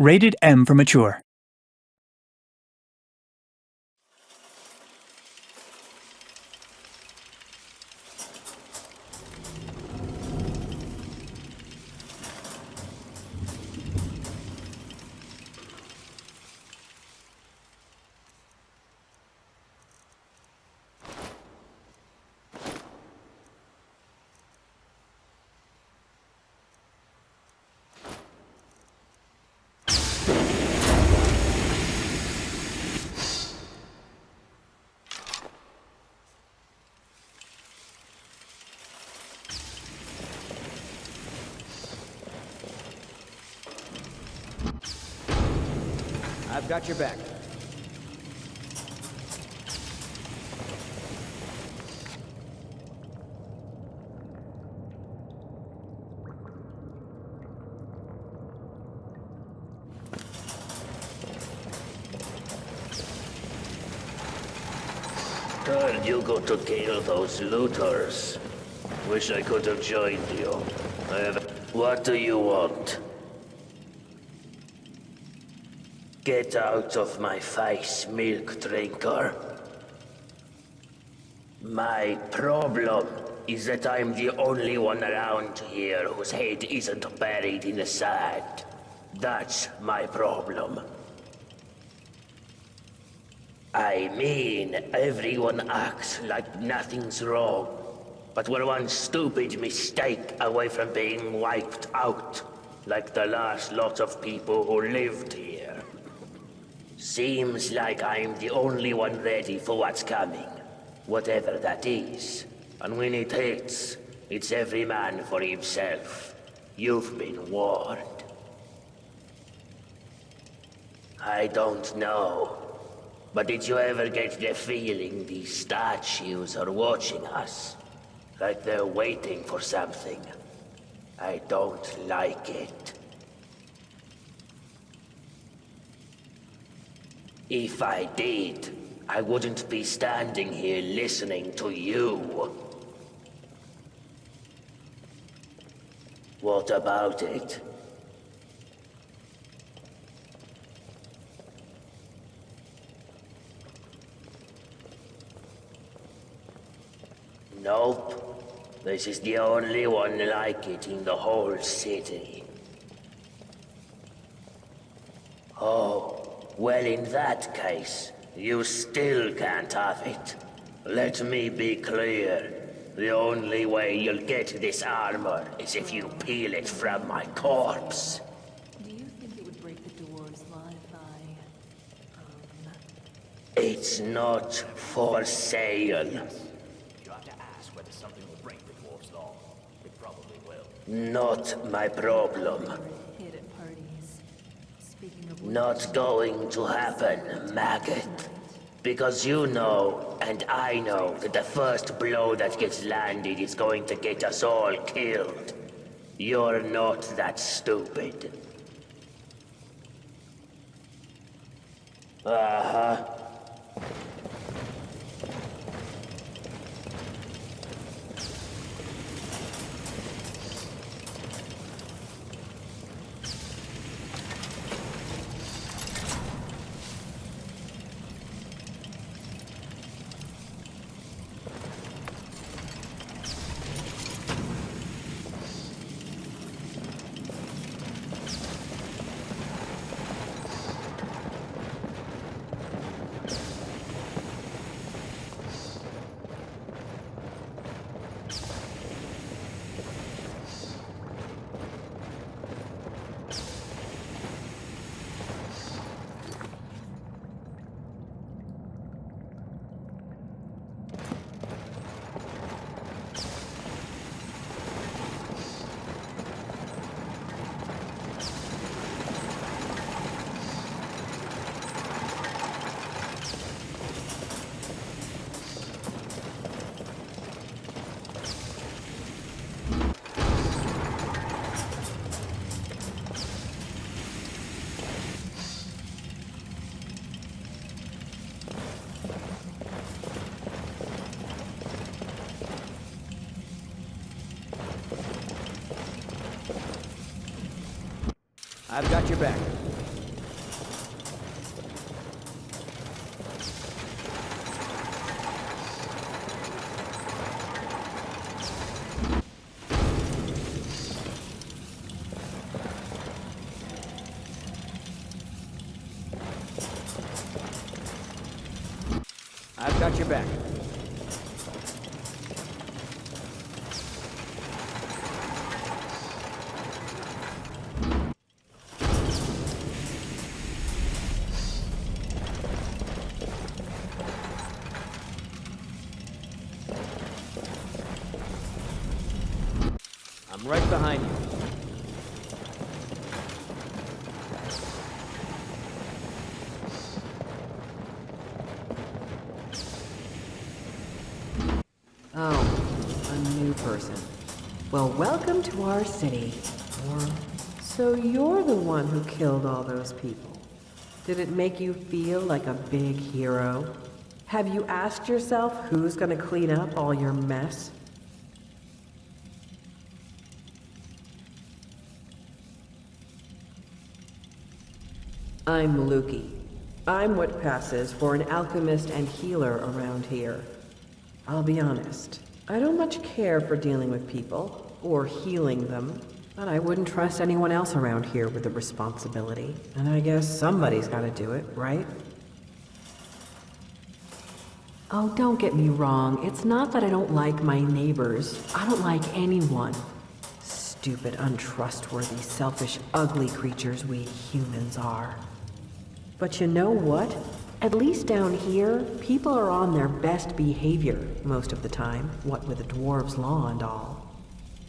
Rated M for mature. I've got your back. Heard you go to kill those looters. Wish I could have joined you. What do you want? Get out of my face, milk drinker. My problem is that I'm the only one around here whose head isn't buried in the sand. That's my problem. I mean, everyone acts like nothing's wrong, but we're one stupid mistake away from being wiped out, like the last lot of people who lived here. Seems like I'm the only one ready for what's coming, whatever that is. And when it hits, it's every man for himself. You've been warned. I don't know, but did you ever get the feeling these statues are watching us? Like they're waiting for something? I don't like it. If I did, I wouldn't be standing here listening to you. What about it? Nope. This is the only one like it in the whole city. Oh. Well, in that case, you still can't have it. Let me be clear. The only way you'll get this armor is if you peel it from my corpse. Do you think it would break the door's law if It's not for sale. You have to ask whether something will break the dwarf's law. It probably will. Not my problem. hit at parties? Speaking of Not going to happen, maggot. Because you know, and I know, that the first blow that gets landed is going to get us all killed. You're not that stupid. Uh-huh. I've got your back. I've got your back. I'm right behind you. Oh, a new person. Well, welcome to our city. Or, so you're the one who killed all those people. Did it make you feel like a big hero? Have you asked yourself who's gonna clean up all your mess? I'm Lukey. I'm what passes for an alchemist and healer around here. I'll be honest, I don't much care for dealing with people, or healing them, but I wouldn't trust anyone else around here with the responsibility. And I guess somebody's gotta do it, right? Oh, don't get me wrong, it's not that I don't like my neighbors. I don't like anyone. Stupid, untrustworthy, selfish, ugly creatures we humans are. But you know what? At least down here, people are on their best behavior most of the time, what with the dwarves' law and all.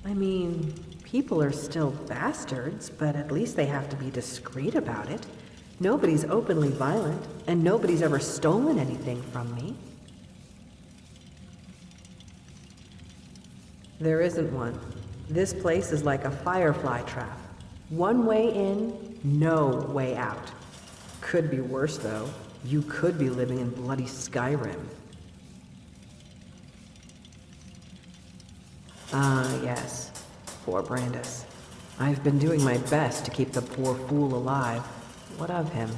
I mean, people are still bastards, but at least they have to be discreet about it. Nobody's openly violent, and nobody's ever stolen anything from me. There isn't one. This place is like a firefly trap. One way in, no way out. Could be worse, though. You could be living in bloody Skyrim. Ah, yes. Poor Brandis. I've been doing my best to keep the poor fool alive. What of him?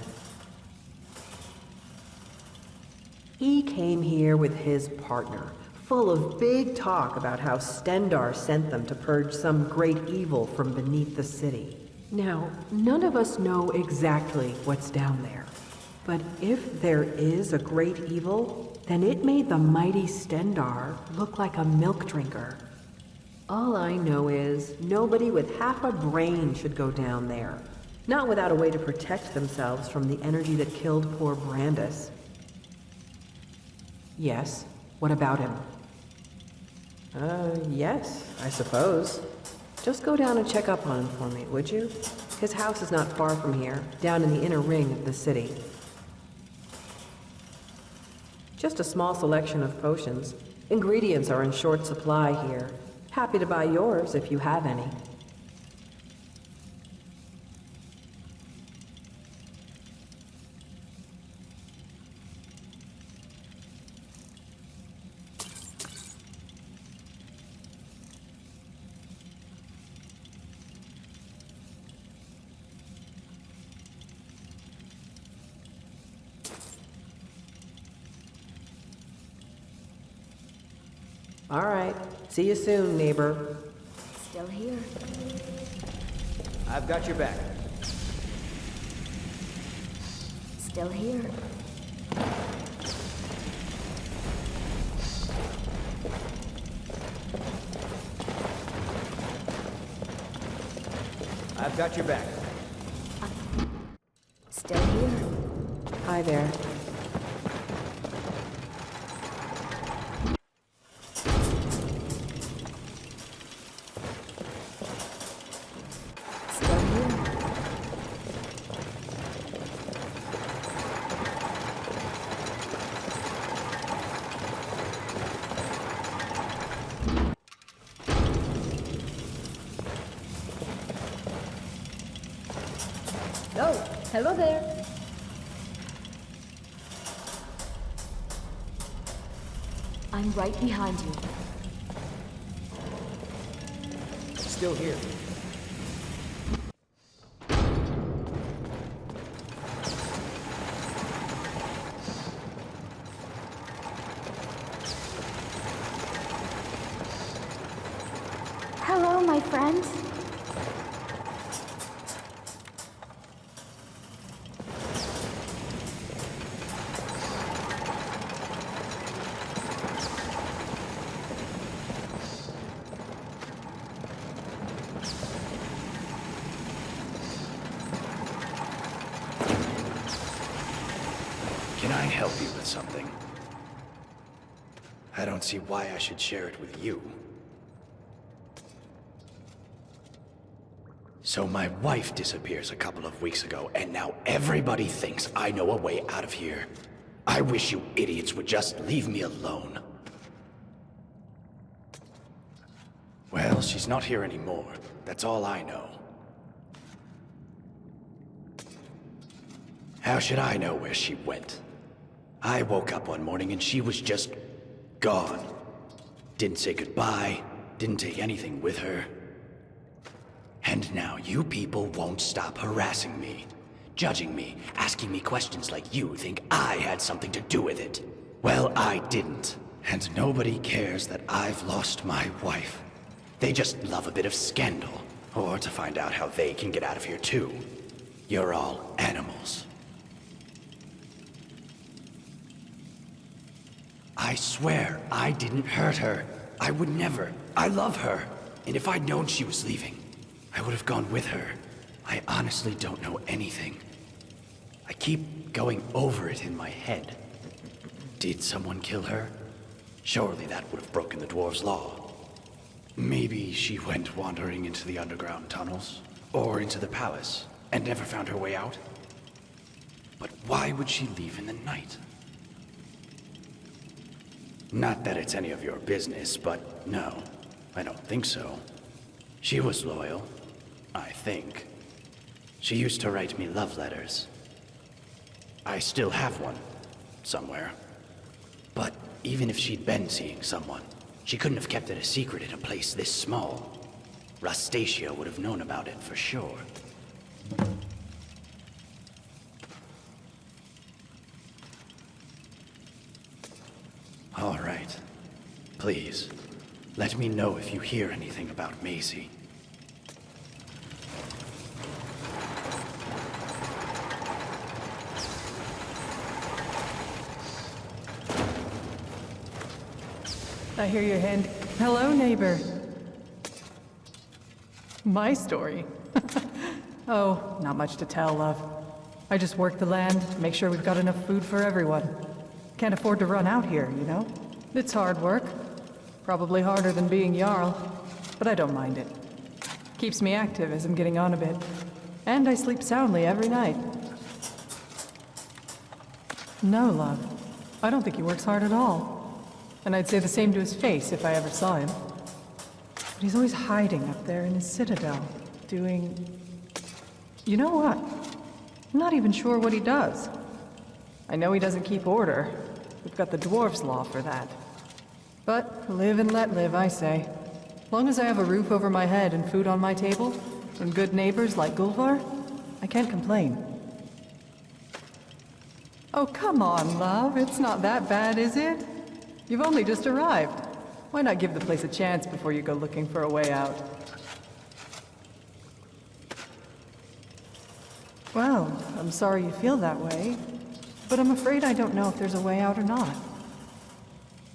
He came here with his partner, full of big talk about how Stendar sent them to purge some great evil from beneath the city. Now, none of us know exactly what's down there. But if there is a great evil, then it made the mighty Stendar look like a milk drinker. All I know is nobody with half a brain should go down there. Not without a way to protect themselves from the energy that killed poor Brandis. Yes, what about him? Yes, I suppose. Just go down and check up on him for me, would you? His house is not far from here, down in the inner ring of the city. Just a small selection of potions. Ingredients are in short supply here. Happy to buy yours if you have any. All right. See you soon, neighbor. Still here. I've got your back. Still here. I've got your back. Still here. Hi there. Still here. Oh, hello there. I'm right behind you. Still here. Hello, my friend. help you with something. I don't see why I should share it with you. So my wife disappears a couple of weeks ago, and now everybody thinks I know a way out of here. I wish you idiots would just leave me alone. Well, she's not here anymore. That's all I know. How should I know where she went? I woke up one morning and she was just gone. Didn't say goodbye, didn't take anything with her. And now you people won't stop harassing me, judging me, asking me questions like you think I had something to do with it. Well, I didn't. And nobody cares that I've lost my wife. They just love a bit of scandal, or to find out how they can get out of here too. You're all animals. I swear, I didn't hurt her. I would never. I love her. And if I'd known she was leaving, I would have gone with her. I honestly don't know anything. I keep going over it in my head. Did someone kill her? Surely that would have broken the dwarves' law. Maybe she went wandering into the underground tunnels, or into the palace, and never found her way out. But why would she leave in the night? Not that it's any of your business, but no, I don't think so. She was loyal, I think. She used to write me love letters. I still have one, somewhere. But even if she'd been seeing someone, she couldn't have kept it a secret in a place this small. Rastasia would have known about it for sure. All right. Please, let me know if you hear anything about Maisie. I hear your hand. Hello, neighbor. My story? Oh, not much to tell, love. I just work the land, make sure we've got enough food for everyone. Can't afford to run out here, you know? It's hard work. Probably harder than being Jarl, but I don't mind it. Keeps me active as I'm getting on a bit. And I sleep soundly every night. No, love. I don't think he works hard at all. And I'd say the same to his face if I ever saw him. But he's always hiding up there in his citadel, doing... You know what? I'm not even sure what he does. I know he doesn't keep order. We've got the dwarves' law for that. But live and let live, I say. Long as I have a roof over my head and food on my table, and good neighbors like Gulvar, I can't complain. Oh, come on, love. It's not that bad, is it? You've only just arrived. Why not give the place a chance before you go looking for a way out? Well, I'm sorry you feel that way, but I'm afraid I don't know if there's a way out or not.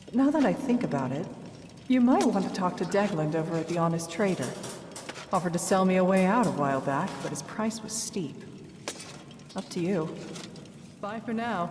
But now that I think about it, you might want to talk to Degland over at the Honest Trader. Offered to sell me a way out a while back, but his price was steep. Up to you. Bye for now.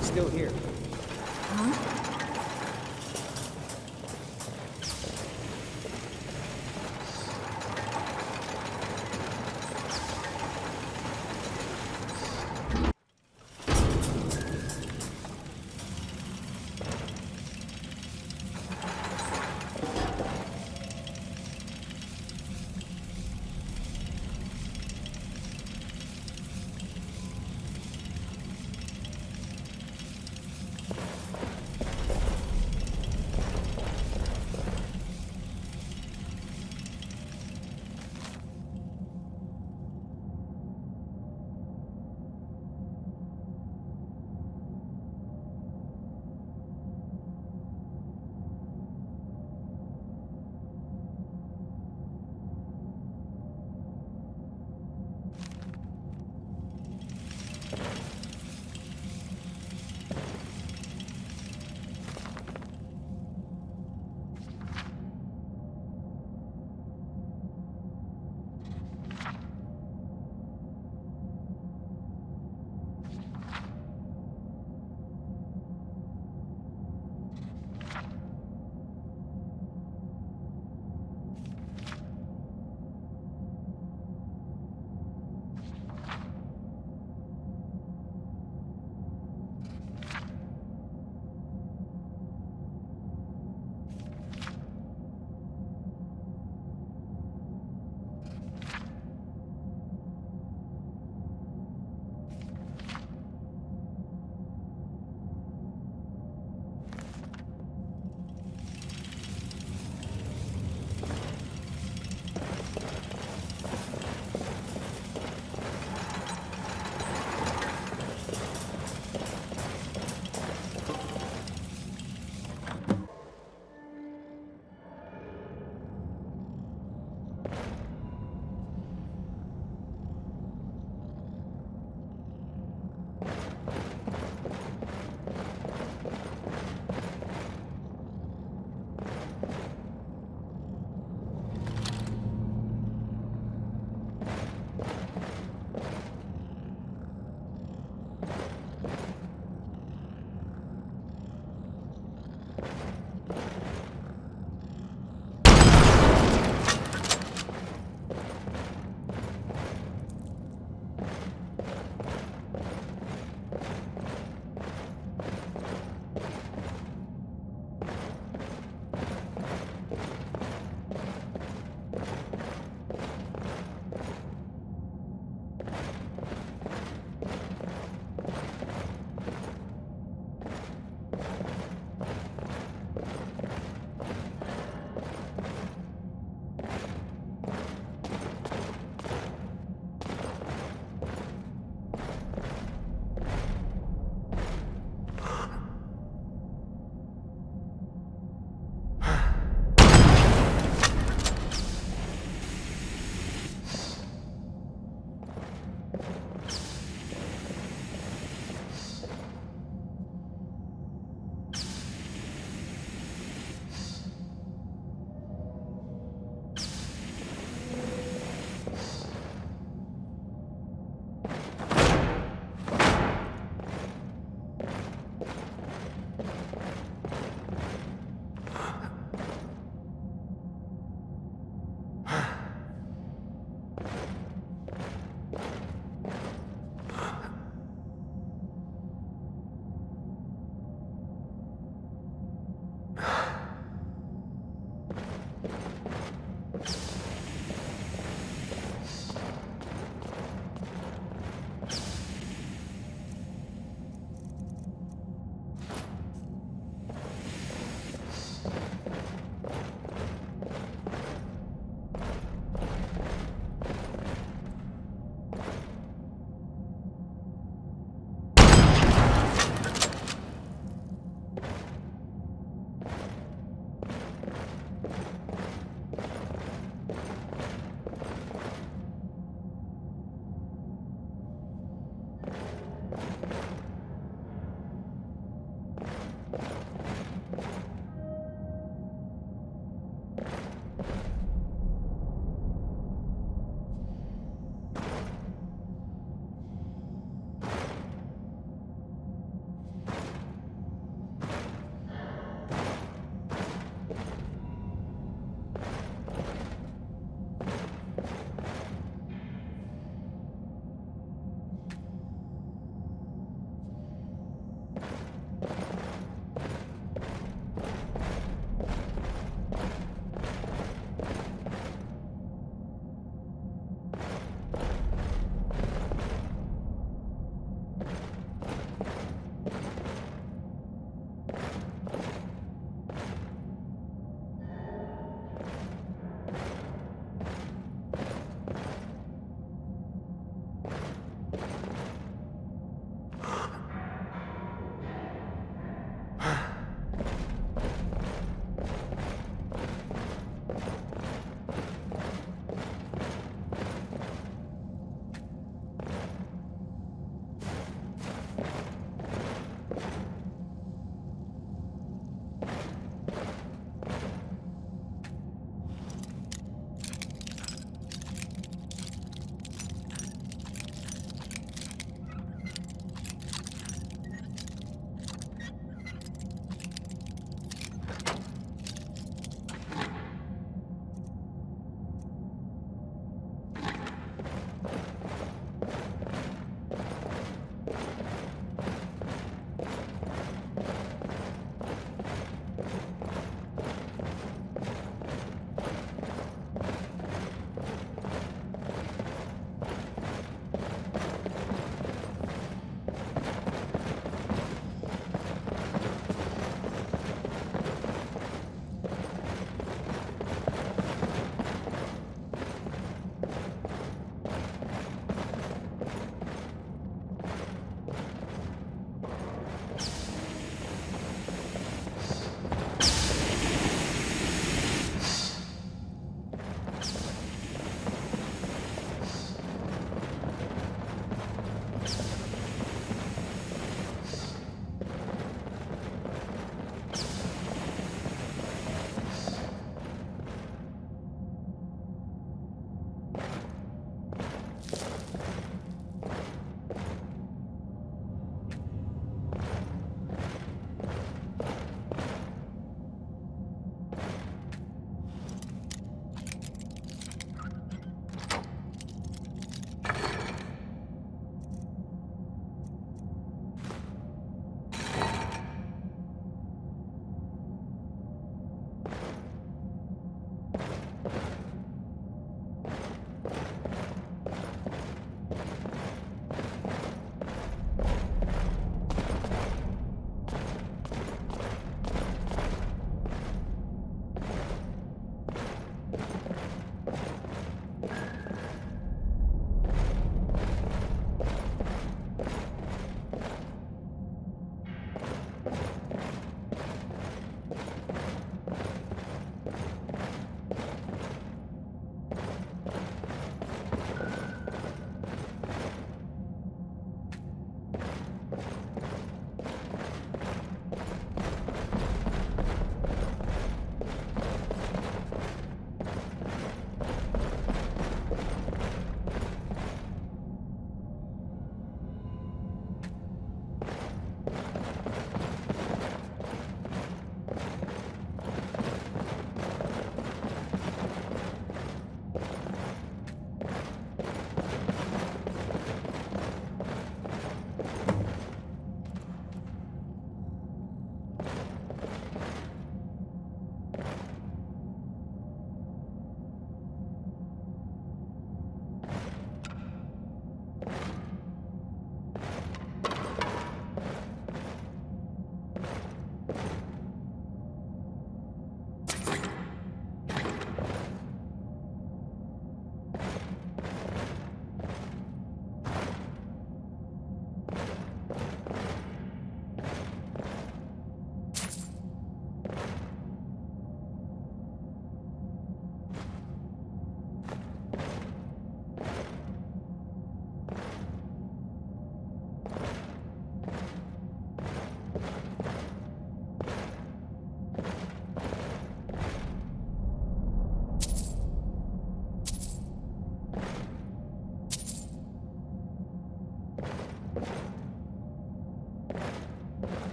Still here.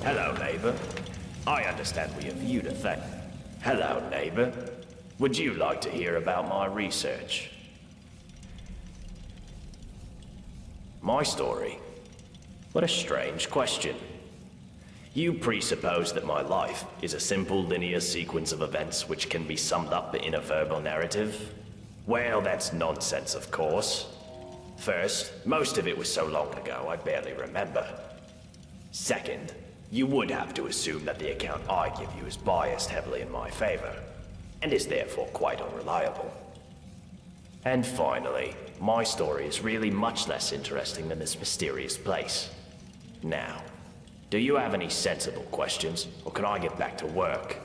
Hello, neighbor. I understand we have viewed a thing. Hello, neighbor. Would you like to hear about my research? My story? What a strange question. You presuppose that my life is a simple linear sequence of events which can be summed up in a verbal narrative? Well, that's nonsense, of course. First, most of it was so long ago I barely remember. Second, you would have to assume that the account I give you is biased heavily in my favor, and is therefore quite unreliable. And finally, my story is really much less interesting than this mysterious place. Now, do you have any sensible questions, or can I get back to work?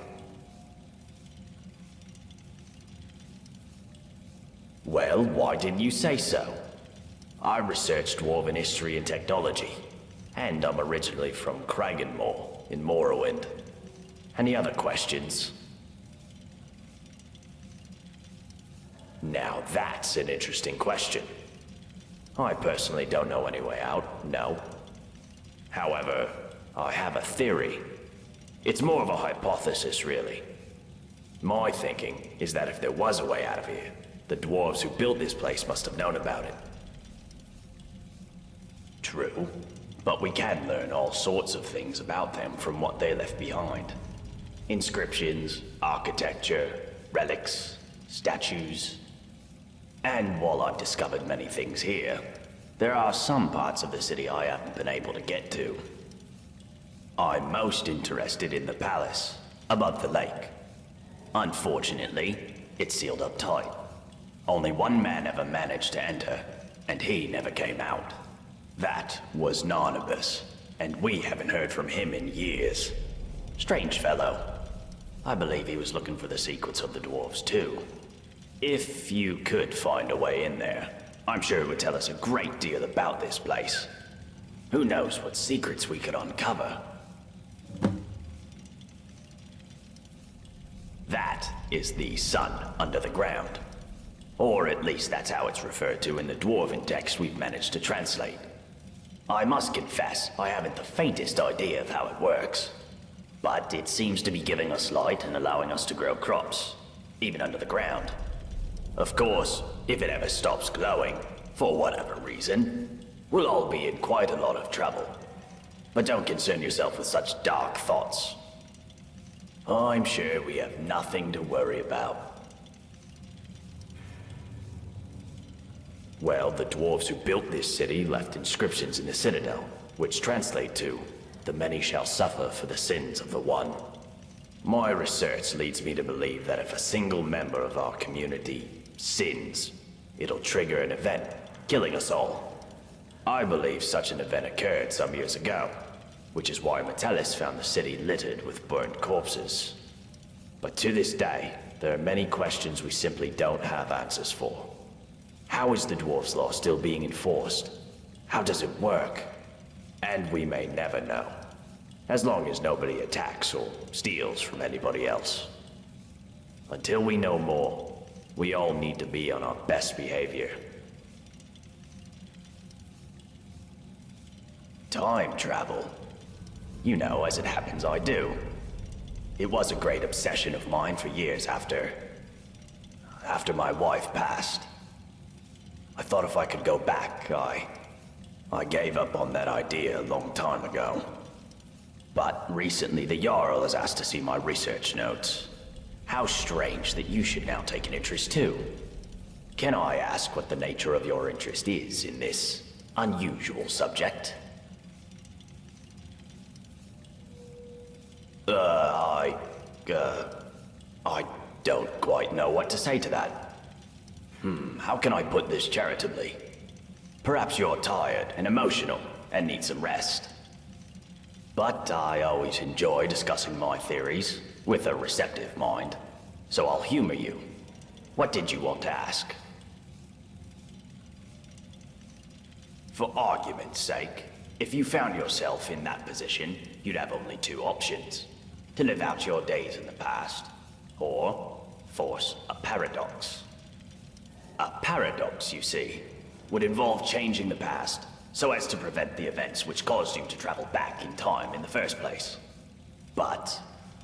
Well, why didn't you say so? I researched Dwarven history and technology, and I'm originally from Kragenmoor in Morrowind. Any other questions? Now that's an interesting question. I personally don't know any way out, no. However, I have a theory. It's more of a hypothesis, really. My thinking is that if there was a way out of here, the dwarves who built this place must have known about it. True, but we can learn all sorts of things about them from what they left behind. Inscriptions, architecture, relics, statues. And while I've discovered many things here, there are some parts of the city I haven't been able to get to. I'm most interested in the palace, above the lake. Unfortunately, it's sealed up tight. Only one man ever managed to enter, and he never came out. That was Narnabas, and we haven't heard from him in years. Strange fellow. I believe he was looking for the secrets of the dwarves too. If you could find a way in there, I'm sure it would tell us a great deal about this place. Who knows what secrets we could uncover? That is the sun under the ground. Or at least that's how it's referred to in the dwarven text we've managed to translate. I must confess, I haven't the faintest idea of how it works. But it seems to be giving us light and allowing us to grow crops, even under the ground. Of course, if it ever stops glowing, for whatever reason, we'll all be in quite a lot of trouble. But don't concern yourself with such dark thoughts. I'm sure we have nothing to worry about. Well, the dwarves who built this city left inscriptions in the citadel, which translate to, "The many shall suffer for the sins of the one." My research leads me to believe that if a single member of our community sins, it'll trigger an event, killing us all. I believe such an event occurred some years ago, which is why Metellus found the city littered with burnt corpses. But to this day, there are many questions we simply don't have answers for. How is the dwarves' law still being enforced? How does it work? And we may never know, as long as nobody attacks or steals from anybody else. Until we know more, we all need to be on our best behavior. Time travel. You know, as it happens, I do. It was a great obsession of mine for years after my wife passed. I thought if I could go back, I gave up on that idea a long time ago. But recently the Jarl has asked to see my research notes. How strange that you should now take an interest too. Can I ask what the nature of your interest is in this unusual subject? I don't quite know what to say to that. How can I put this charitably? Perhaps you're tired and emotional and need some rest. But I always enjoy discussing my theories with a receptive mind, so I'll humor you. What did you want to ask? For argument's sake, if you found yourself in that position, you'd have only two options. To live out your days in the past, or force a paradox. A paradox, you see, would involve changing the past so as to prevent the events which caused you to travel back in time in the first place. But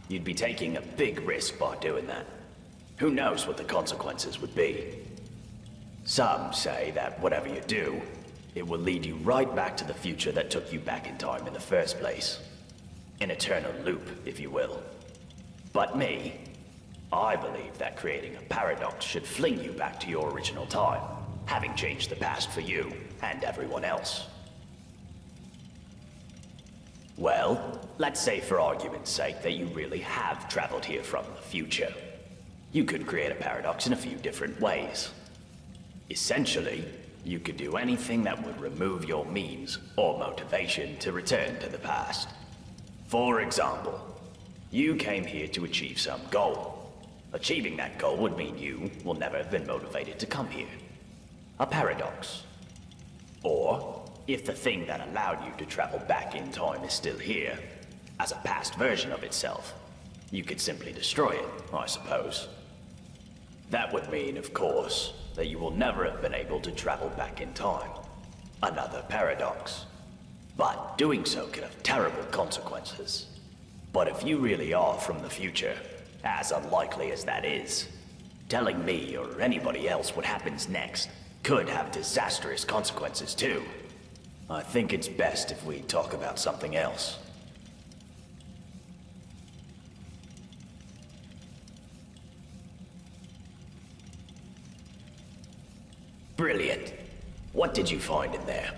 you'd be taking a big risk by doing that. Who knows what the consequences would be? Some say that whatever you do, it will lead you right back to the future that took you back in time in the first place. An eternal loop, if you will. But me, I believe that creating a paradox should fling you back to your original time, having changed the past for you and everyone else. Well, let's say for argument's sake that you really have traveled here from the future. You could create a paradox in a few different ways. Essentially, you could do anything that would remove your means or motivation to return to the past. For example, you came here to achieve some goal. Achieving that goal would mean you will never have been motivated to come here. A paradox. Or, if the thing that allowed you to travel back in time is still here, as a past version of itself, you could simply destroy it, I suppose. That would mean, of course, that you will never have been able to travel back in time. Another paradox. But doing so could have terrible consequences. But if you really are from the future, as unlikely as that is, telling me or anybody else what happens next could have disastrous consequences too. I think it's best if we talk about something else. Brilliant. What did you find in there?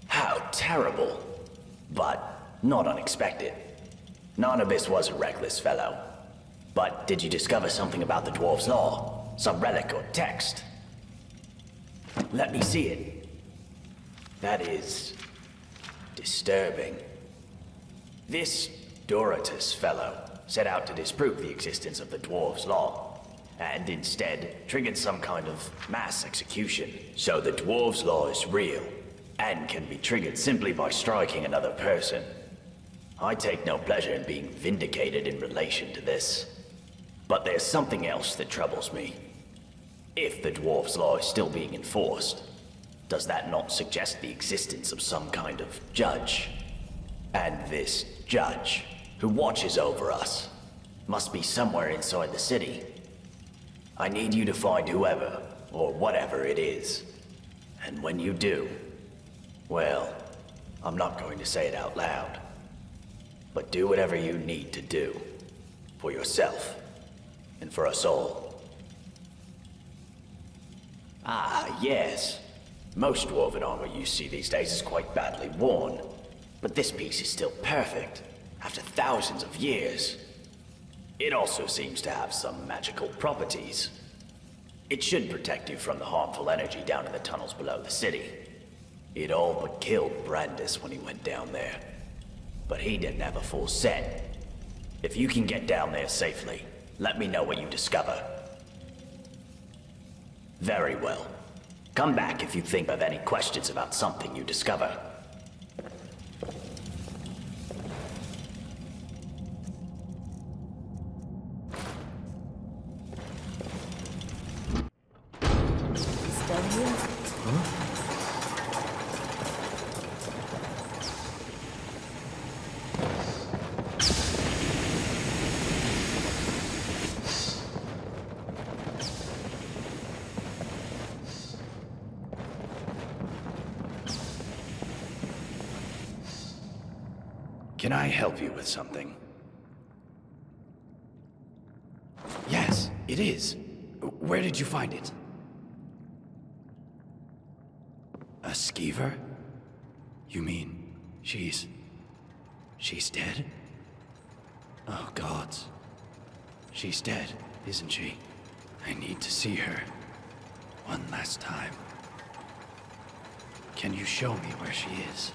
How terrible. But not unexpected. Nonabis was a reckless fellow. But did you discover something about the Dwarves' Law? Some relic or text? Let me see it. That is disturbing. This Dorotus fellow set out to disprove the existence of the Dwarves' Law, and instead triggered some kind of mass execution. So the Dwarves' Law is real, and can be triggered simply by striking another person. I take no pleasure in being vindicated in relation to this. But there's something else that troubles me. If the Dwarves' Law is still being enforced, does that not suggest the existence of some kind of judge? And this judge, who watches over us, must be somewhere inside the city. I need you to find whoever, or whatever it is. And when you do, well, I'm not going to say it out loud, but do whatever you need to do. For yourself, and for us all. Ah, yes. Most dwarven armor you see these days is quite badly worn. But this piece is still perfect, after thousands of years. It also seems to have some magical properties. It should protect you from the harmful energy down in the tunnels below the city. It all but killed Brandis when he went down there. But he didn't have a full set. If you can get down there safely, let me know what you discover. Very well. Come back if you think of any questions about something you discover. Still here. Can I help you with something? Yes, it is. Where did you find it? A skeever? You mean she's dead? Oh, gods. She's dead, isn't she? I need to see her one last time. Can you show me where she is?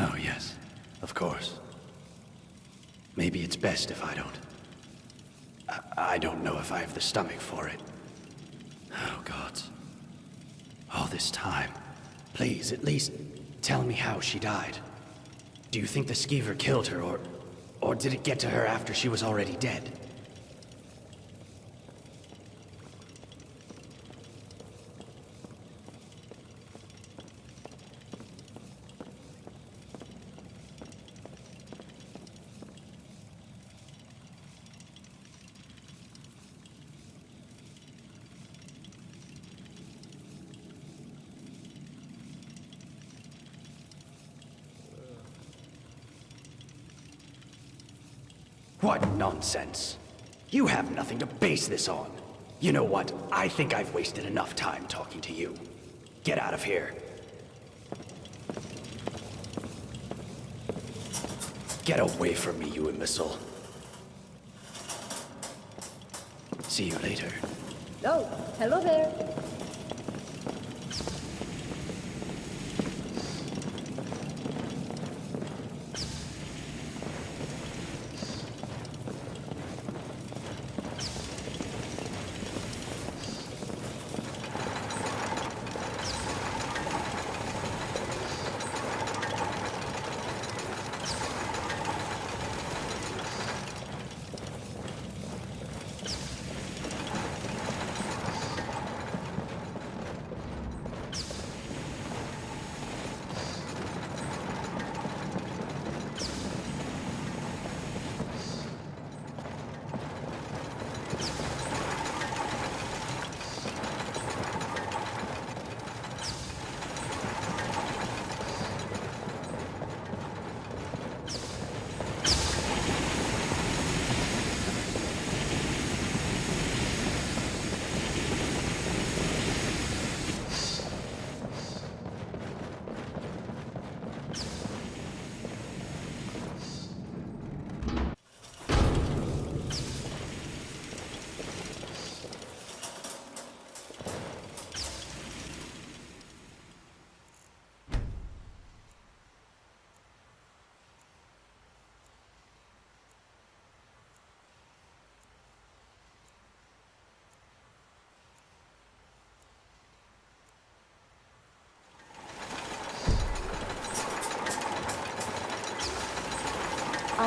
Oh, yes, of course. Maybe it's best if I don't. I don't know if I have the stomach for it. Oh, gods. All this time. Please, at least tell me how she died. Do you think the skeever killed her, or did it get to her after she was already dead? What nonsense. You have nothing to base this on. You know what? I think I've wasted enough time talking to you. Get out of here. Get away from me, you imbecile. See you later. Oh, hello there.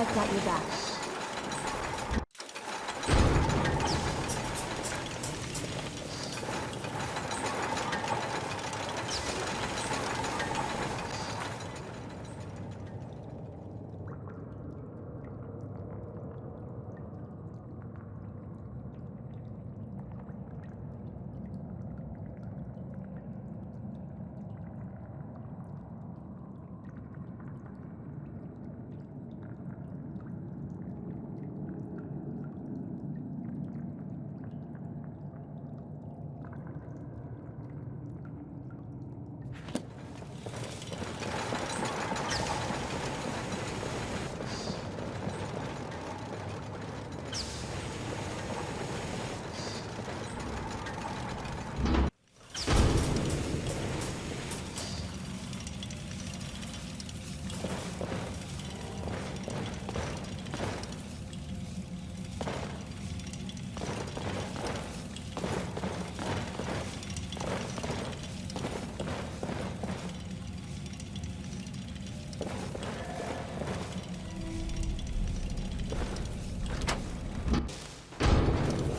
I've got your back.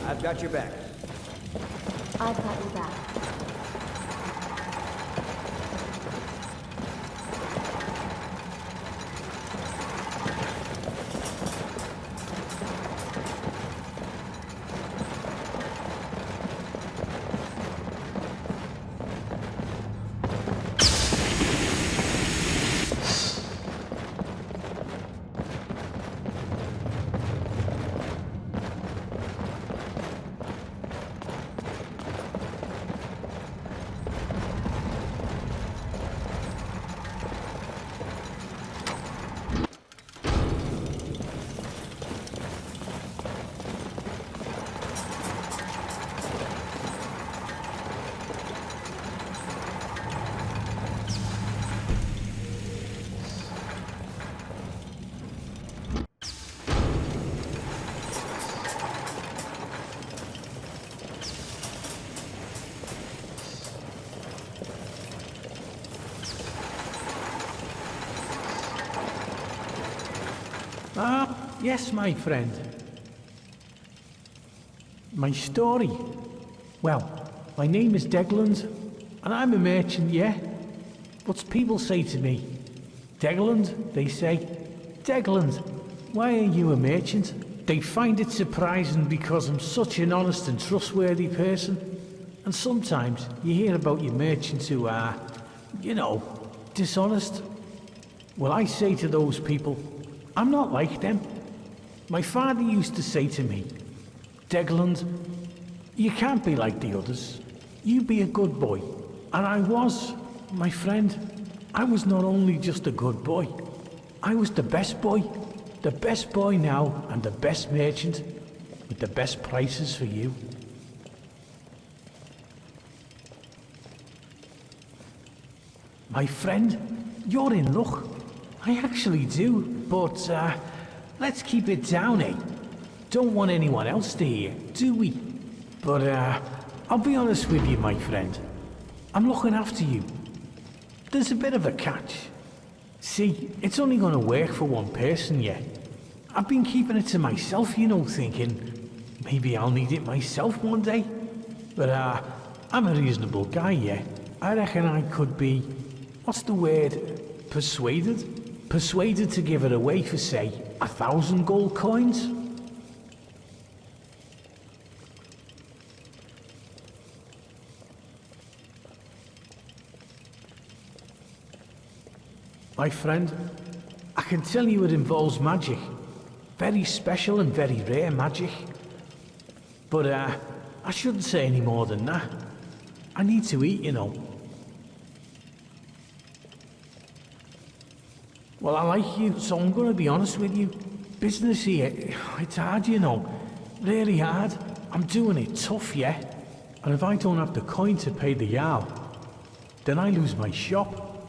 I've got your back. I've got your back. Yes, my friend. My story? Well, my name is Degland, and I'm a merchant, yeah? But people say to me, Degland, they say, Degland, why are you a merchant? They find it surprising because I'm such an honest and trustworthy person. And sometimes you hear about your merchants who are, you know, dishonest. Well, I say to those people, I'm not like them. My father used to say to me, Degland, you can't be like the others. You be a good boy. And I was, my friend. I was not only just a good boy. I was the best boy. The best boy now and the best merchant with the best prices for you. My friend, you're in luck. I actually do, but let's keep it down, eh? Don't want anyone else to hear, do we? But I'll be honest with you, my friend. I'm looking after you. There's a bit of a catch. See, it's only gonna work for one person yet. I've been keeping it to myself, you know, thinking maybe I'll need it myself one day. But I'm a reasonable guy, yeah. I reckon I could be, what's the word, persuaded? Persuaded to give it away for, say, 1,000 gold coins? My friend, I can tell you it involves magic. Very special and very rare magic. But I shouldn't say any more than that. I need to eat, you know. Well, I like you, so I'm gonna be honest with you. Business here, it's hard, you know. Really hard. I'm doing it tough, yeah? And if I don't have the coin to pay the Jarl, then I lose my shop.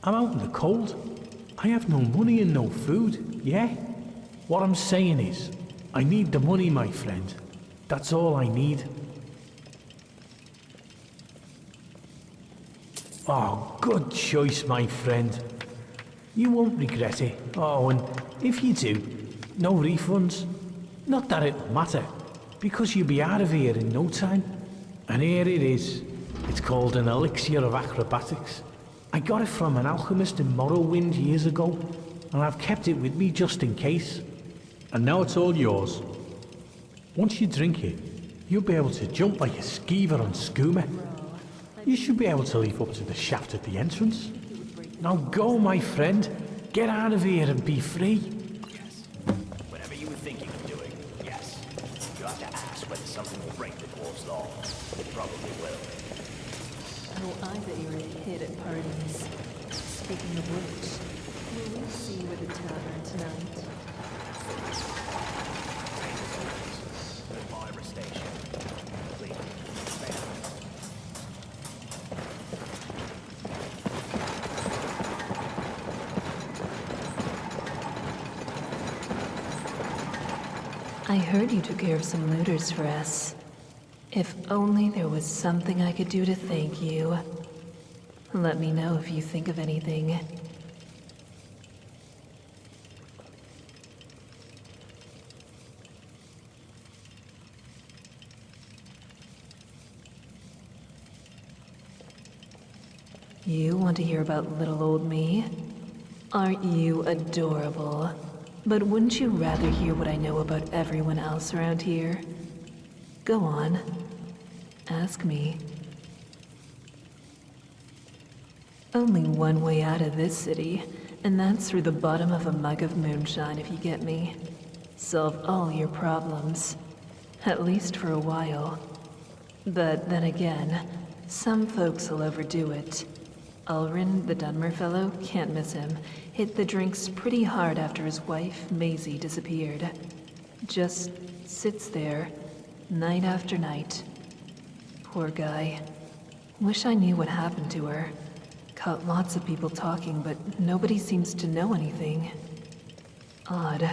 I'm out in the cold. I have no money and no food, yeah? What I'm saying is, I need the money, my friend. That's all I need. Oh, good choice, my friend. You won't regret it. Oh, and if you do, no refunds. Not that it'll matter, because you'll be out of here in no time. And here it is. It's called an elixir of acrobatics. I got it from an alchemist in Morrowind years ago, and I've kept it with me just in case. And now it's all yours. Once you drink it, you'll be able to jump like a skeever on skooma. You should be able to leap up to the shaft at the entrance. Now go, my friend. Get out of here and be free. Yes. Whatever you were thinking of doing, yes. You have to ask whether something will break the dwarf's law. It probably will. Oh, I bet you're a hit at parties. Speaking of which, will we see you at the tavern tonight? Lyra Station. Please, I heard you took care of some looters for us. If only there was something I could do to thank you. Let me know if you think of anything. You want to hear about little old me? Aren't you adorable? But wouldn't you rather hear what I know about everyone else around here? Go on. Ask me. Only one way out of this city, and that's through the bottom of a mug of moonshine, if you get me. Solve all your problems. At least for a while. But then again, some folks will overdo it. Ulrin, the Dunmer fellow, can't miss him. Hit the drinks pretty hard after his wife, Maisie, disappeared. Just sits there, night after night. Poor guy. Wish I knew what happened to her. Caught lots of people talking, but nobody seems to know anything. Odd.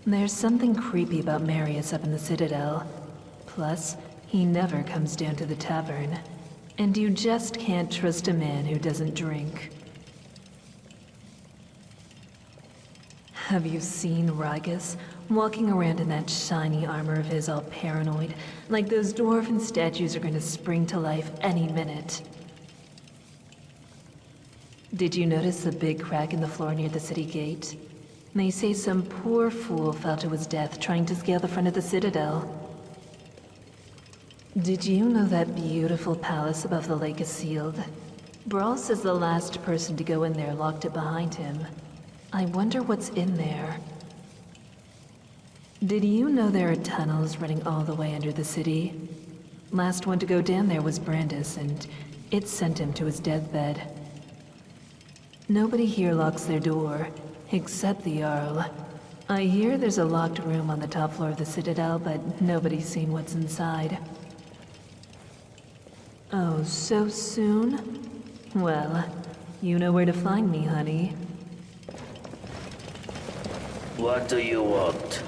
There's something creepy about Marius up in the Citadel. Plus, he never comes down to the tavern. And you just can't trust a man who doesn't drink. Have you seen Ragus walking around in that shiny armor of his all paranoid, like those dwarven statues are going to spring to life any minute? Did you notice the big crack in the floor near the city gate? They say some poor fool fell to his death trying to scale the front of the Citadel. Did you know that beautiful palace above the lake is sealed? Brawl says the last person to go in there locked it behind him. I wonder what's in there. Did you know there are tunnels running all the way under the city? Last one to go down there was Brandis, and it sent him to his deathbed. Nobody here locks their door, except the Jarl. I hear there's a locked room on the top floor of the Citadel, but nobody's seen what's inside. Oh, so soon? Well, you know where to find me, honey. What do you want?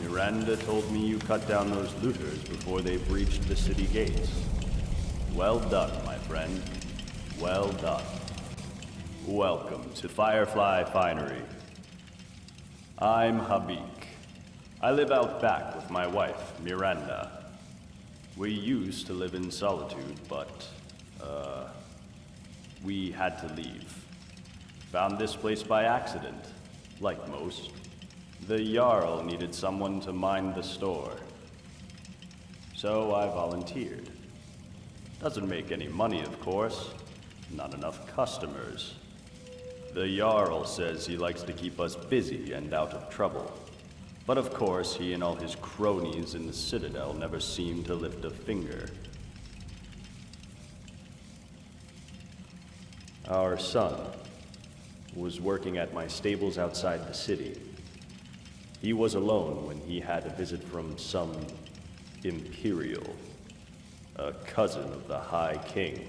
Miranda told me you cut down those looters before they breached the city gates. Well done, my friend. Well done. Welcome to Firefly Finery. I'm Hubby. I live out back with my wife, Miranda. We used to live in solitude, but, we had to leave. Found this place by accident, like most. The Jarl needed someone to mind the store. So I volunteered. Doesn't make any money, of course. Not enough customers. The Jarl says he likes to keep us busy and out of trouble. But of course, he and all his cronies in the Citadel never seem to lift a finger. Our son was working at my stables outside the city. He was alone when he had a visit from some Imperial. A cousin of the High King.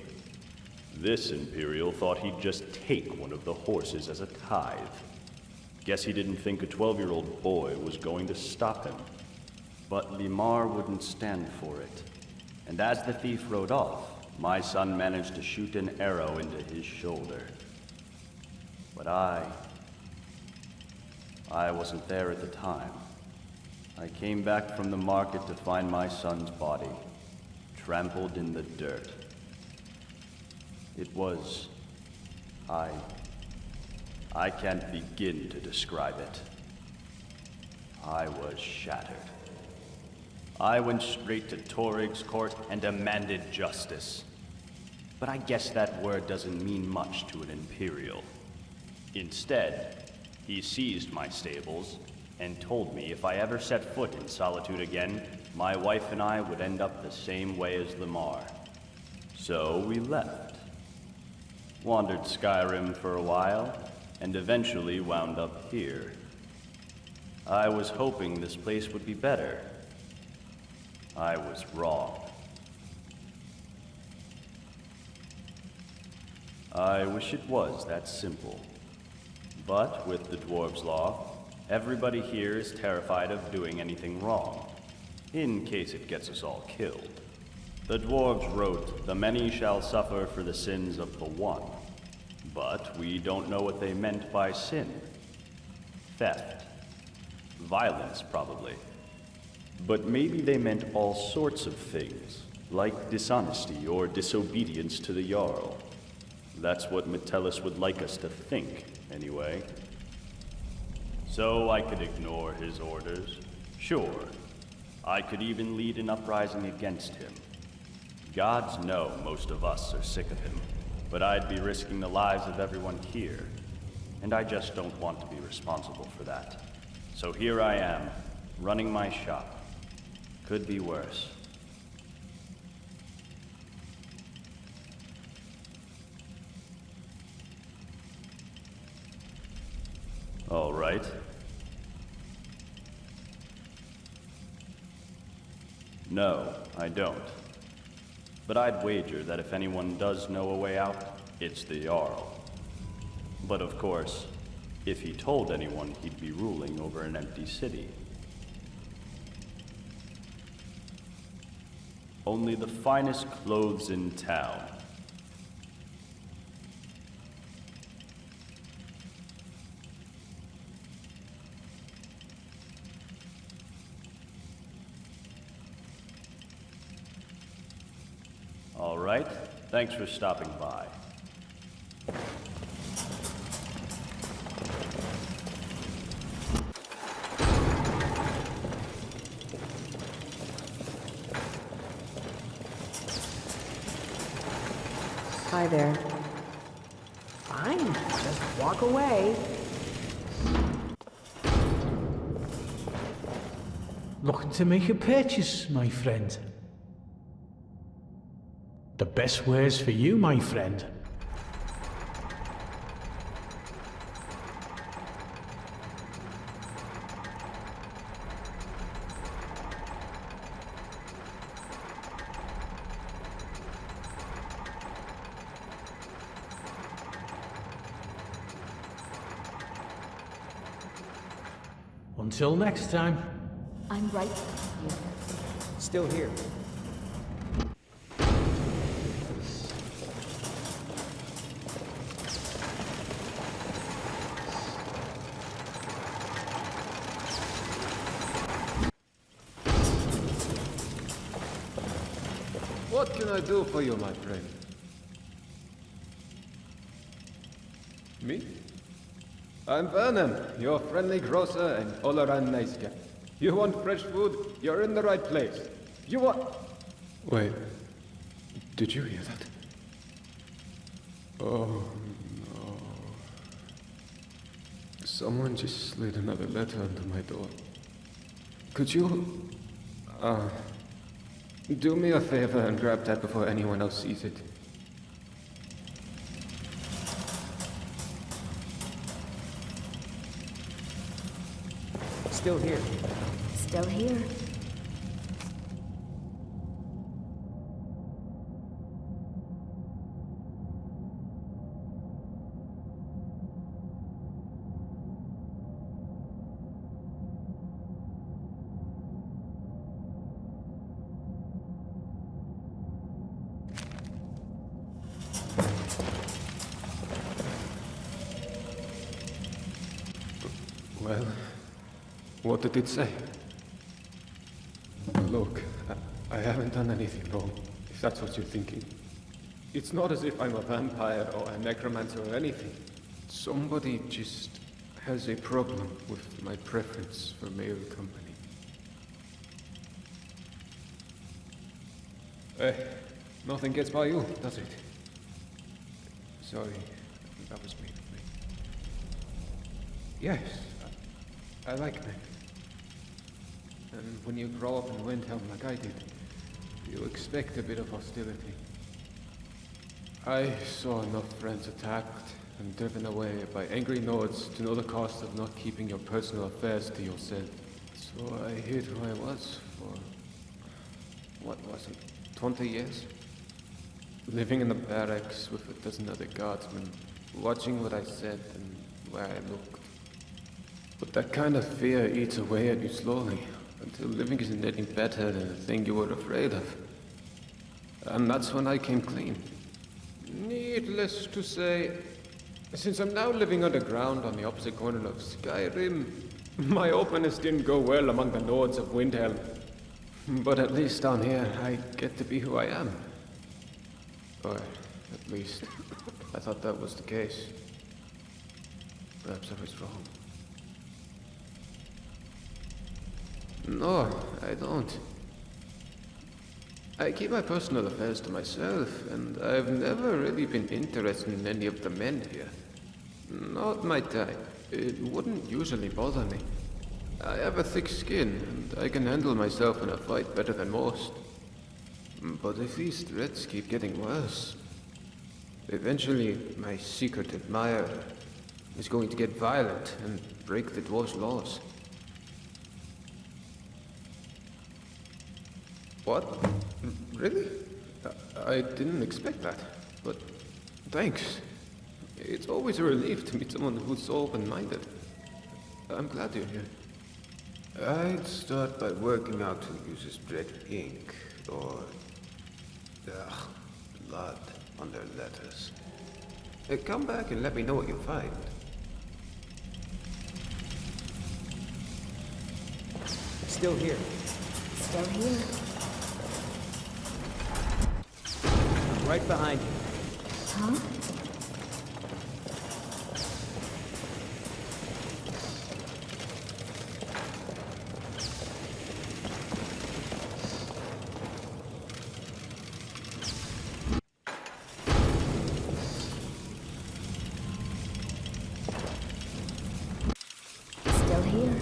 This Imperial thought he'd just take one of the horses as a tithe. Guess he didn't think a 12-year-old boy was going to stop him. But Limar wouldn't stand for it. And as the thief rode off, my son managed to shoot an arrow into his shoulder. But I wasn't there at the time. I came back from the market to find my son's body, trampled in the dirt. It was... I can't begin to describe it. I was shattered. I went straight to Torig's court and demanded justice. But I guess that word doesn't mean much to an Imperial. Instead, he seized my stables and told me if I ever set foot in Solitude again, my wife and I would end up the same way as Limar. So we left. Wandered Skyrim for a while, and eventually wound up here. I was hoping this place would be better. I was wrong. I wish it was that simple. But with the Dwarves' Law, everybody here is terrified of doing anything wrong, in case it gets us all killed. The Dwarves wrote, "The many shall suffer for the sins of the one." But we don't know what they meant by sin. Theft. Violence, probably. But maybe they meant all sorts of things, like dishonesty or disobedience to the Jarl. That's what Metellus would like us to think, anyway. So I could ignore his orders. Sure. I could even lead an uprising against him. Gods know most of us are sick of him, but I'd be risking the lives of everyone here. And I just don't want to be responsible for that. So here I am, running my shop. Could be worse. All right. No, I don't. But I'd wager that if anyone does know a way out, it's the Jarl. But of course, if he told anyone, he'd be ruling over an empty city. Only the finest clothes in town. All right, thanks for stopping by. Hi there. Fine, just walk away. Looking to make a purchase, my friend? The best wares for you, my friend. Until next time. I'm right behind you. Still here. What can I do for you, my friend? Me? I'm Vernon, your friendly grocer and all-around nice guy. You want fresh food? You're in the right place. You want... Wait. Did you hear that? Oh, no. Someone just slid another letter under my door. Could you... do me a favor and grab that before anyone else sees it? Still here. Still here. Well, what did it say? Look, I haven't done anything wrong, if that's what you're thinking. It's not as if I'm a vampire or a necromancer or anything. Somebody just has a problem with my preference for male company. Nothing gets by you, does it? Sorry, that was me. Yes, I like men. And when you grow up in Windhelm like I did, you expect a bit of hostility. I saw enough friends attacked and driven away by angry Nords to know the cost of not keeping your personal affairs to yourself. So I hid who I was for, what was it, 20 years? Living in the barracks with a dozen other guardsmen, watching what I said and where I looked. But that kind of fear eats away at you slowly, until living isn't any better than the thing you were afraid of. And that's when I came clean. Needless to say, since I'm now living underground on the opposite corner of Skyrim, my openness didn't go well among the Nords of Windhelm. But at least down here, I get to be who I am. Or, at least, I thought that was the case. Perhaps I was wrong. No, I don't. I keep my personal affairs to myself, and I've never really been interested in any of the men here. Not my type. It wouldn't usually bother me. I have a thick skin, and I can handle myself in a fight better than most. But if these threats keep getting worse, eventually my secret admirer is going to get violent and break the dwarves' laws. What? Really? I didn't expect that, but thanks. It's always a relief to meet someone who's so open-minded. I'm glad you're here. I'd start by working out who uses red ink, or blood on their letters. Come back and let me know what you find. Still here. Still here. Right behind you. Huh? Still here.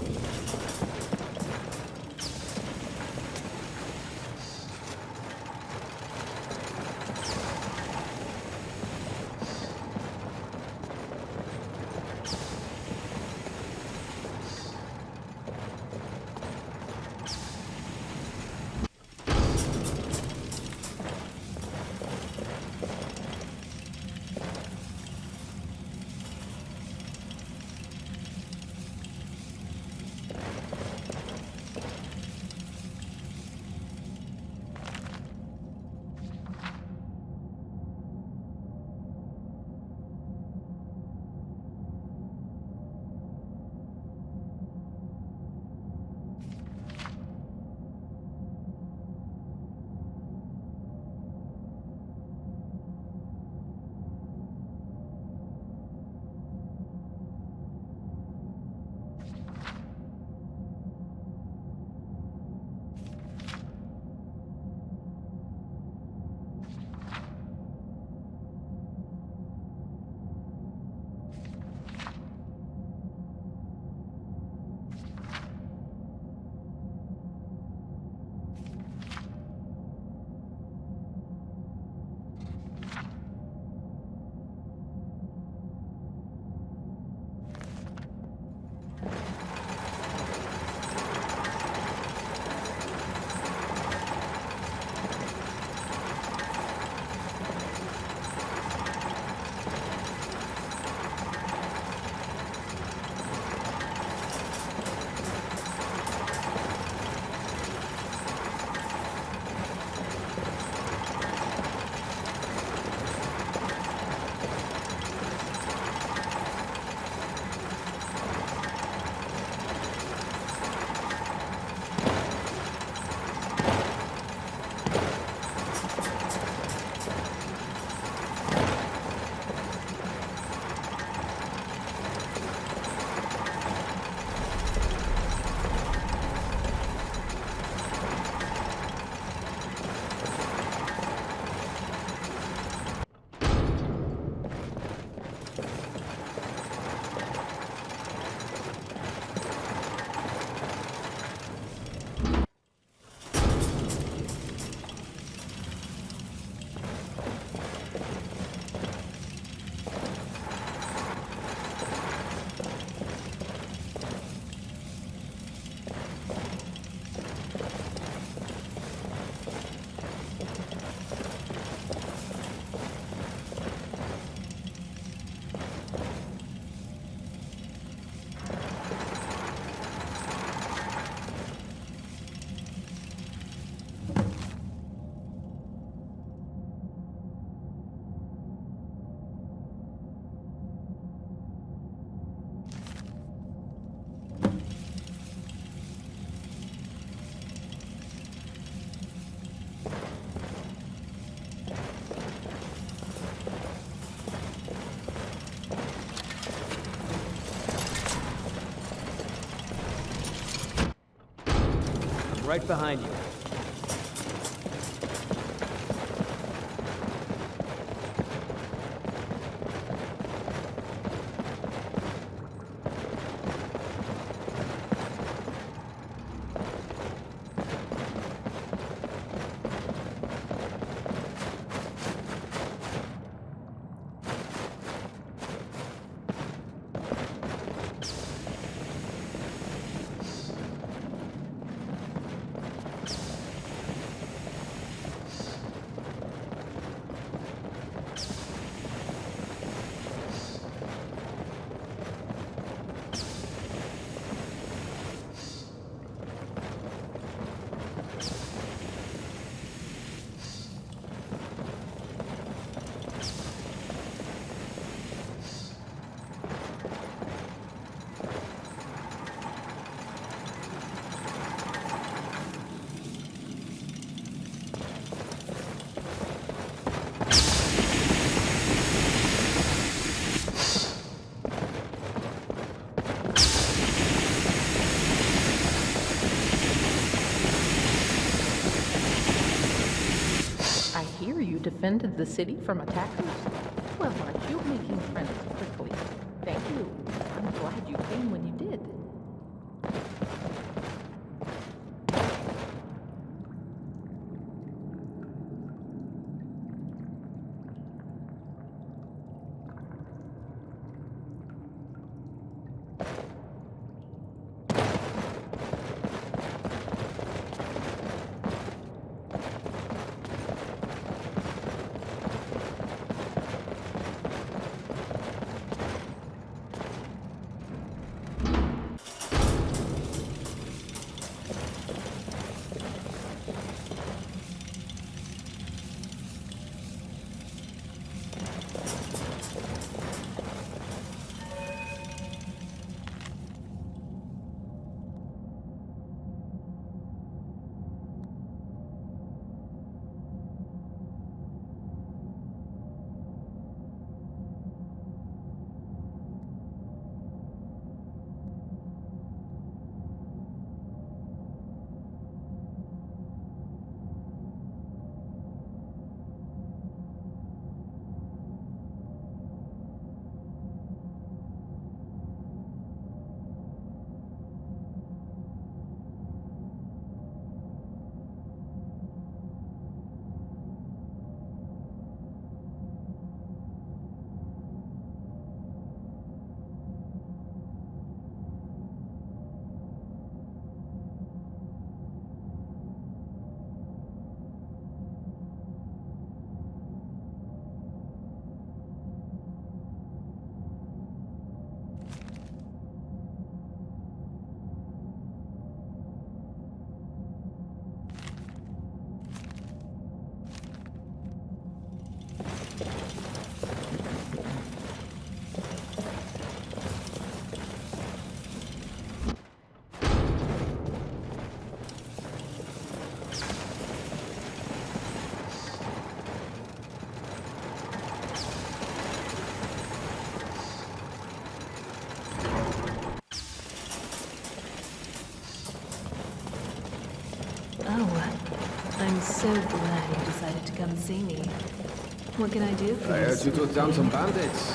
Right behind you. I hear you defended the city from attackers. Well, aren't you making friends quickly? Thank you. I'm glad you came when you did. Oh, I'm so glad you decided to come see me. What can I do for I you? heard you took down some bandits.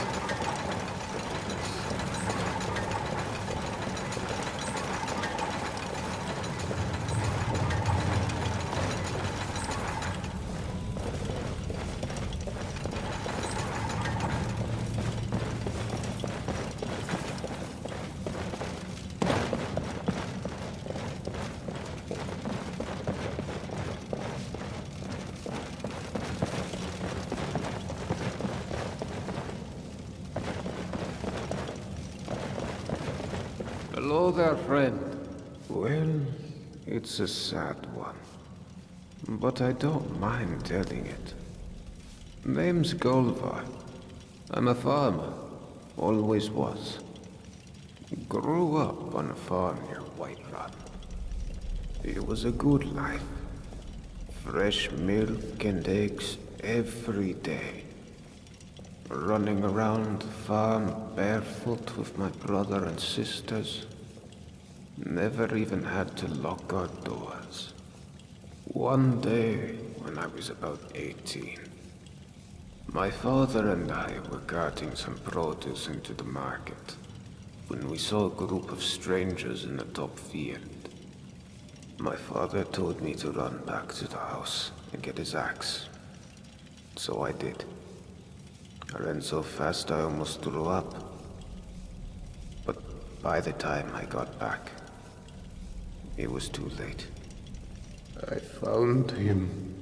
Hello there, friend. Well, it's a sad one. But I don't mind telling it. Name's Golvar. I'm a farmer. Always was. Grew up on a farm near Whiterun. It was a good life. Fresh milk and eggs every day. Running around the farm barefoot with my brother and sisters. Never even had to lock our doors. One day, when I was about 18, my father and I were carting some produce into the market when we saw a group of strangers in the top field. My father told me to run back to the house and get his axe. So I did. I ran so fast I almost threw up. But by the time I got back, it was too late. I found him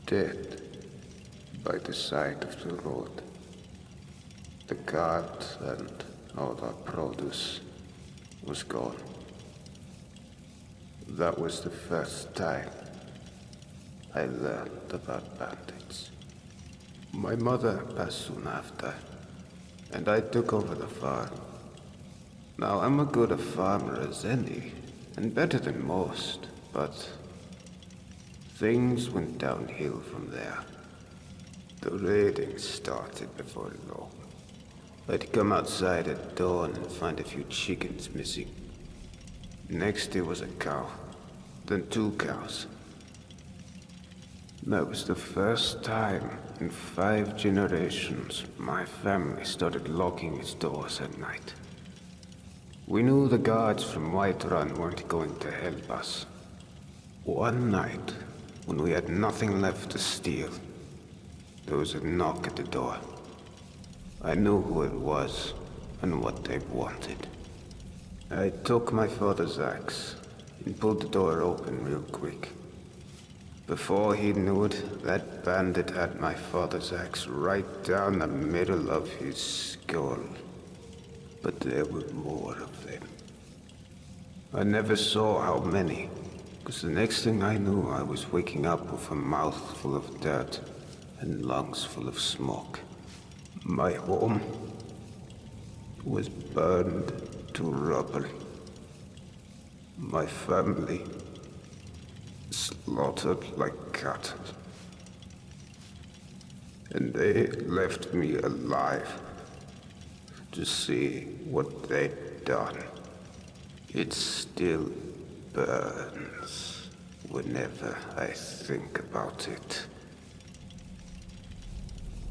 dead by the side of the road. The cart and all our produce was gone. That was the first time I learned about bandits. My mother passed soon after, and I took over the farm. Now, I'm as good a farmer as any, and better than most, but things went downhill from there. The raiding started before long. I'd come outside at dawn and find a few chickens missing. Next there was a cow, then 2 cows. That was the first time in 5 generations my family started locking its doors at night. We knew the guards from Whiterun weren't going to help us. One night, when we had nothing left to steal, there was a knock at the door. I knew who it was and what they wanted. I took my father's axe and pulled the door open real quick. Before he knew it, that bandit had my father's axe right down the middle of his skull. But there were more of them. I never saw how many, because the next thing I knew, I was waking up with a mouth full of dirt and lungs full of smoke. My home was burned to rubble. My family slaughtered like cattle. And they left me alive to see what they'd done. It still burns whenever I think about it.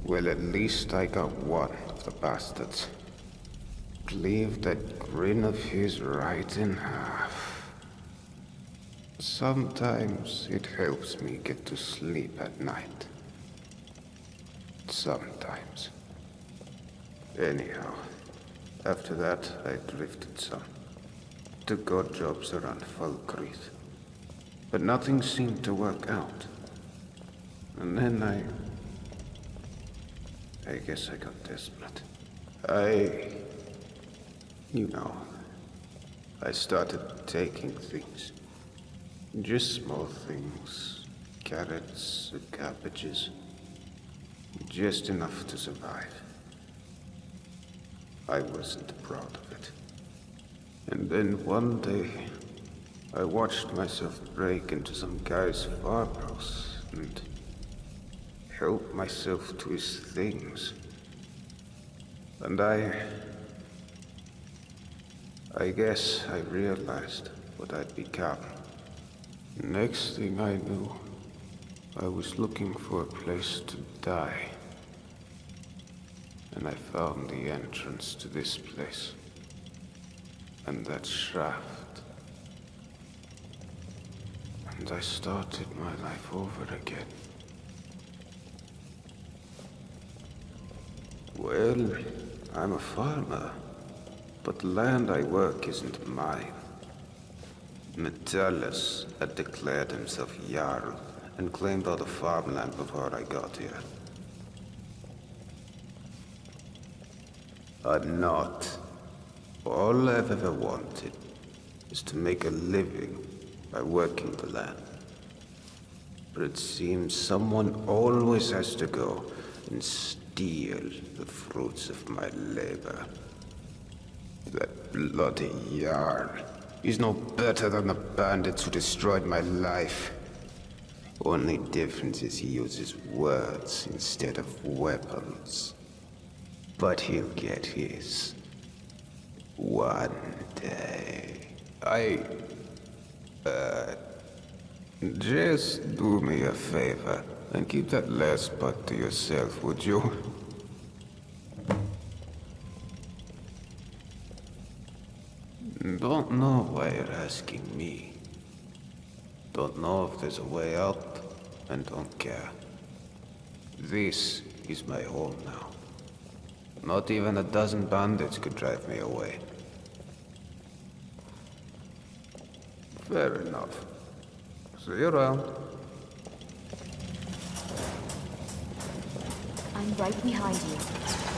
Well, at least I got one of the bastards. Cleaved that grin of his right in half. Sometimes it helps me get to sleep at night. Sometimes. Anyhow, after that I drifted some. Took odd jobs around Falkreath. But nothing seemed to work out. And then I guess I got desperate. I started taking things. Just small things. Carrots and cabbages. Just enough to survive. I wasn't proud of it. And then one day, I watched myself break into some guy's farmhouse and help myself to his things. And I guess I realized what I'd become. Next thing I knew, I was looking for a place to die. And I found the entrance to this place. And that shaft. And I started my life over again. Well, I'm a farmer, but the land I work isn't mine. Metellus had declared himself Jarl and claimed all the farmland before I got here. I'm not. All I've ever wanted is to make a living by working the land. But it seems someone always has to go and steal the fruits of my labor. That bloody Jarl. He's no better than the bandits who destroyed my life. Only difference is he uses words instead of weapons. But he'll get his. One day. Just do me a favor and keep that last part to yourself, would you? Don't know why you're asking me. Don't know if there's a way out, and don't care. This is my home now. Not even a dozen bandits could drive me away. Fair enough. See you around. I'm right behind you.